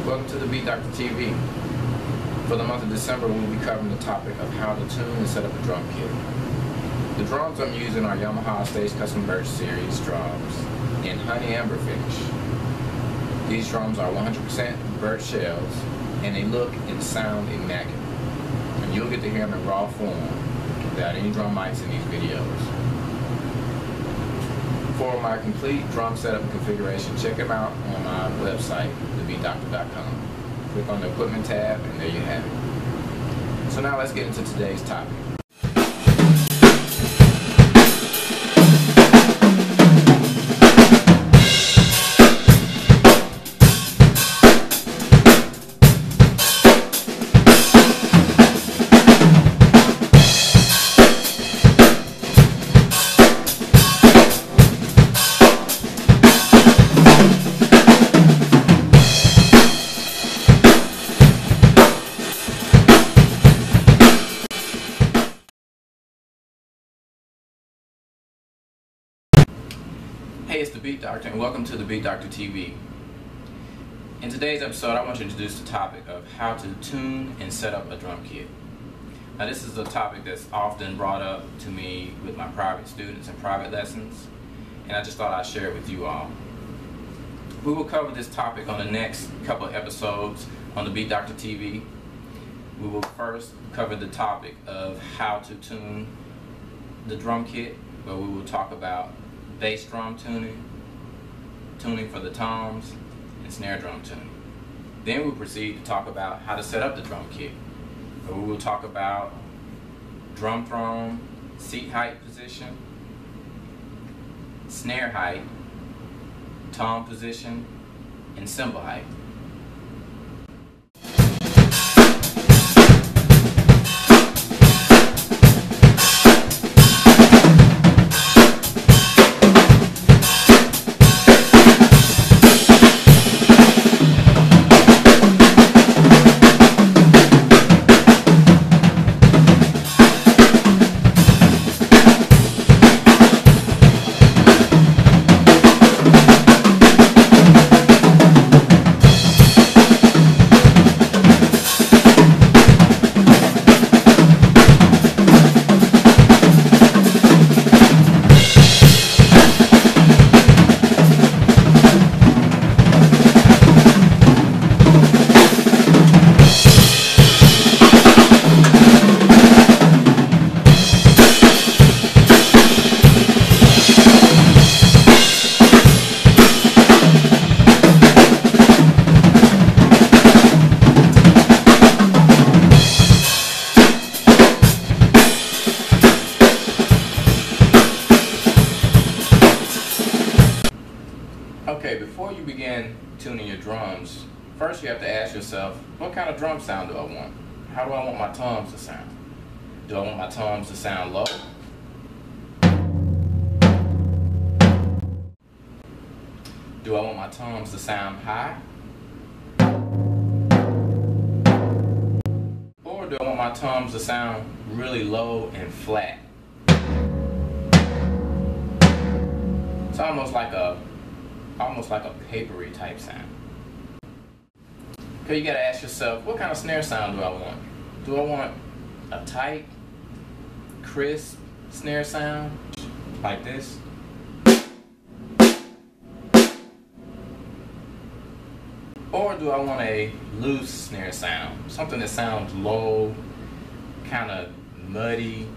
Welcome to the Beat Doctor TV. For the month of December, we'll be covering the topic of how to tune and set up a drum kit. The drums I'm using are Yamaha Stage Custom Birch Series drums in honey amber finish. These drums are 100% birch shells and they look and sound immaculate. And you'll get to hear them in raw form without any drum mics in these videos. For my complete drum setup and configuration, check them out on my website, thebeatdoctor.com. Click on the equipment tab and there you have it. So now let's get into today's topic. Hey, it's the Beat Doctor and welcome to the Beat Doctor TV. In today's episode, I want to introduce the topic of how to tune and set up a drum kit. Now this is a topic that's often brought up to me with my private students and private lessons, and I just thought I'd share it with you all. We will cover this topic on the next couple of episodes on the Beat Doctor TV. We will first cover the topic of how to tune the drum kit, where we will talk about bass drum tuning, tuning for the toms, and snare drum tuning. Then we'll proceed to talk about how to set up the drum kit, where we will talk about drum throne, seat height position, snare height, tom position, and cymbal height. Okay, before you begin tuning your drums, first you have to ask yourself, what kind of drum sound do I want? How do I want my toms to sound? Do I want my toms to sound low? Do I want my toms to sound high? Or do I want my toms to sound really low and flat? It's almost like a papery type sound. Okay, you gotta ask yourself, what kind of snare sound do I want? Do I want a tight, crisp snare sound like this? Or do I want a loose snare sound? Something that sounds low, kind of muddy,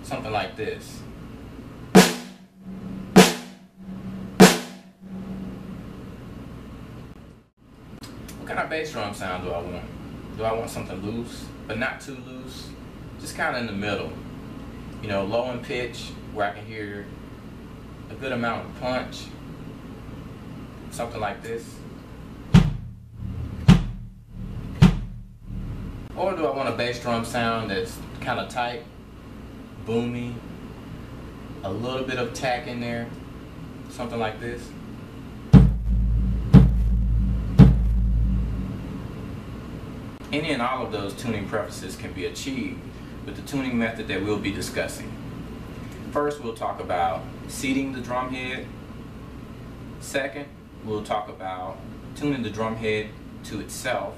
something like this. What kind of bass drum sound do I want? Do I want something loose, but not too loose? Just kind of in the middle. You know, low in pitch, where I can hear a good amount of punch. Something like this. Or do I want a bass drum sound that's kind of tight, boomy, a little bit of tack in there, something like this? Any and all of those tuning preferences can be achieved with the tuning method that we'll be discussing. First, we'll talk about seating the drum head. Second, we'll talk about tuning the drum head to itself.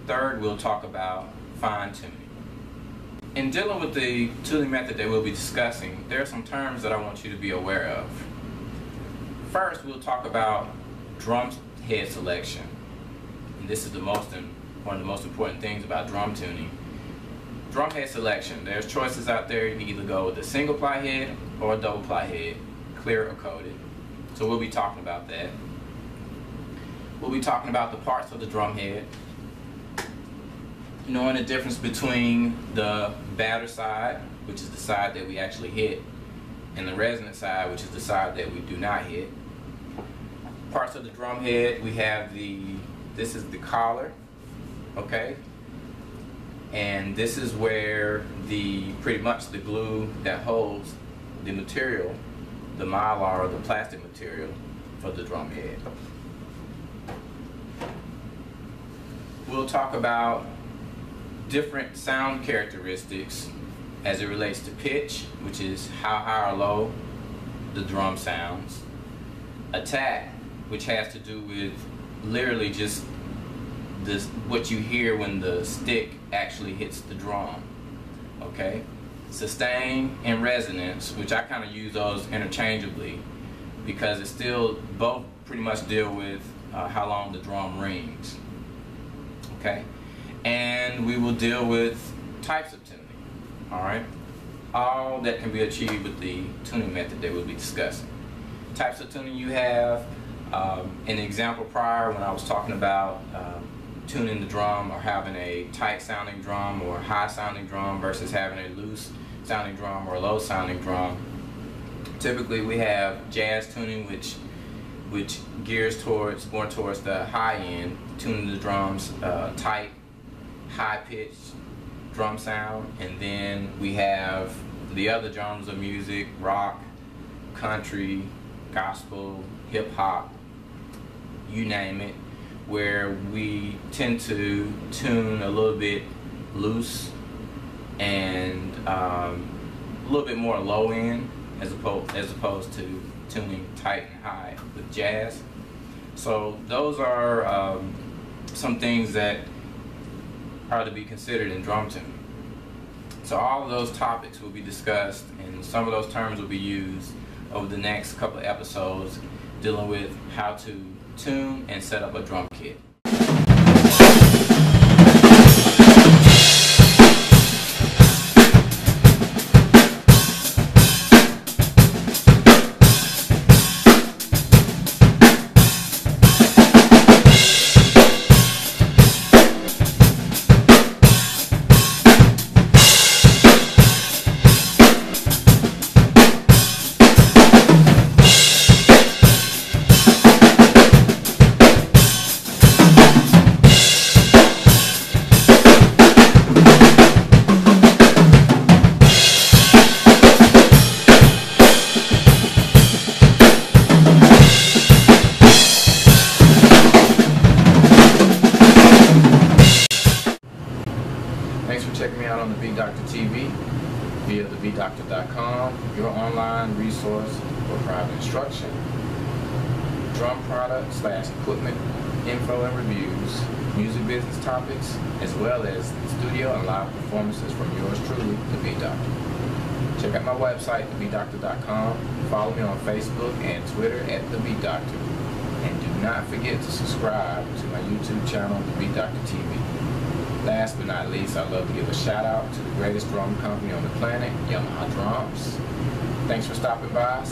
Third, we'll talk about fine tuning. In dealing with the tuning method that we'll be discussing, there are some terms that I want you to be aware of. First, we'll talk about drumhead selection. And this is one of the most important things about drum tuning. Drumhead selection. There's choices out there. You can either go with a single ply head or a double ply head, clear or coated. So we'll be talking about that. We'll be talking about the parts of the drum head, knowing the difference between the batter side, which is the side that we actually hit, and the resonant side, which is the side that we do not hit. Parts of the drum head, we have this is the collar, okay? And this is where pretty much the glue that holds the material, the Mylar or the plastic material for the drum head. We'll talk about different sound characteristics as it relates to pitch, which is how high or low the drum sounds. Attack, which has to do with literally just what you hear when the stick actually hits the drum. Okay? Sustain and resonance, which I kind of use those interchangeably because it's still both pretty much deal with how long the drum rings. Okay? And we will deal with types of tuning. Alright? All that can be achieved with the tuning method that we'll be discussing. Types of tuning you have, in the example prior when I was talking about tuning the drum or having a tight sounding drum or high sounding drum versus having a loose sounding drum or a low sounding drum. Typically we have jazz tuning which gears more towards the high end, tuning the drums tight, high pitched drum sound, and then we have the other genres of music, rock, country, gospel, hip hop, you name it, where we tend to tune a little bit loose and a little bit more low end as opposed to tuning tight and high with jazz. So those are some things that are to be considered in drum tuning. So all of those topics will be discussed and some of those terms will be used over the next couple of episodes dealing with how to tune and set up a drum kit. Thanks for checking me out on the Beat Doctor TV via thebeatdoctor.com, your online resource for private instruction, drum product / equipment info and reviews, music business topics, as well as studio and live performances from yours truly, the Beat Doctor. Check out my website, thebeatdoctor.com. Follow me on Facebook and Twitter at The Beat Doctor. And do not forget to subscribe to my YouTube channel, The Beat Doctor TV. Last but not least, I'd love to give a shout out to the greatest drum company on the planet, Yamaha Drums. Thanks for stopping by.